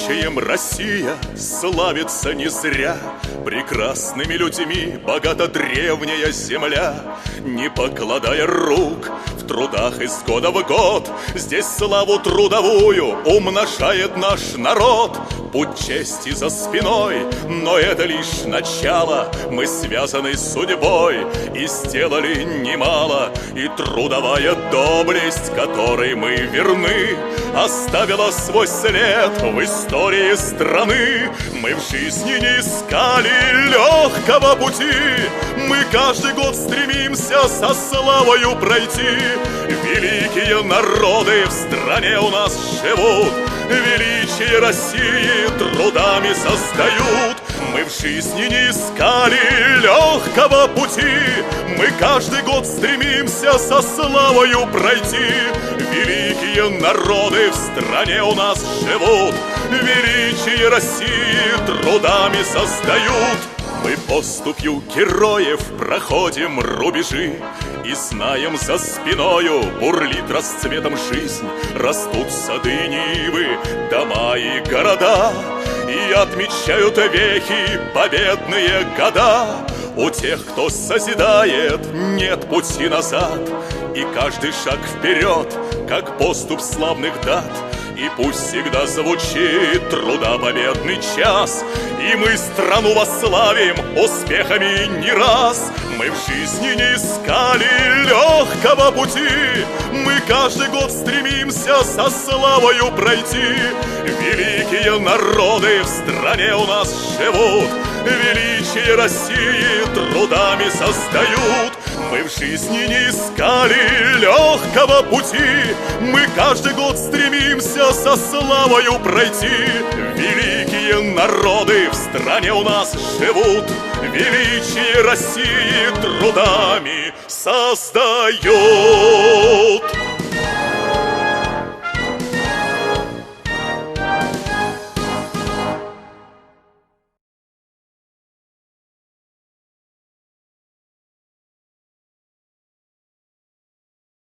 Величием Россия славится не зря. Прекрасными людьми богата древняя земля. Не покладая рук в трудах из года в год, здесь славу трудовую умножает наш народ. Путь чести за спиной, но это лишь начало. Мы связаны с судьбой и сделали немало. И трудовая доблесть, которой мы верны, оставила свой след в истории страны. Мы в жизни не искали легкого пути. Мы каждый год стремимся со славою пройти. Великие народы в стране у нас живут, величие России трудами создают. Мы в жизни не искали легкого пути. Мы каждый год стремимся со славою пройти. Великие народы в стране у нас живут, величие России трудами создают. Мы поступью героев проходим рубежи и знаем, за спиною бурлит расцветом жизнь. Растут сады, нивы, дома и города, и отмечают вехи победные года. У тех, кто созидает, нет пути назад, и каждый шаг вперед, как поступ славных дат. И пусть всегда звучит труда победный час, и мы страну восславим успехами не раз. Мы в жизни не искали легкого пути. Мы каждый год стремимся со славою пройти. Великие народы в стране у нас живут, величие России трудами создают. Мы в жизни не искали легкого пути. Мы каждый год стремимся со славою пройти. Великие народы в стране у нас живут, величие России трудами создают.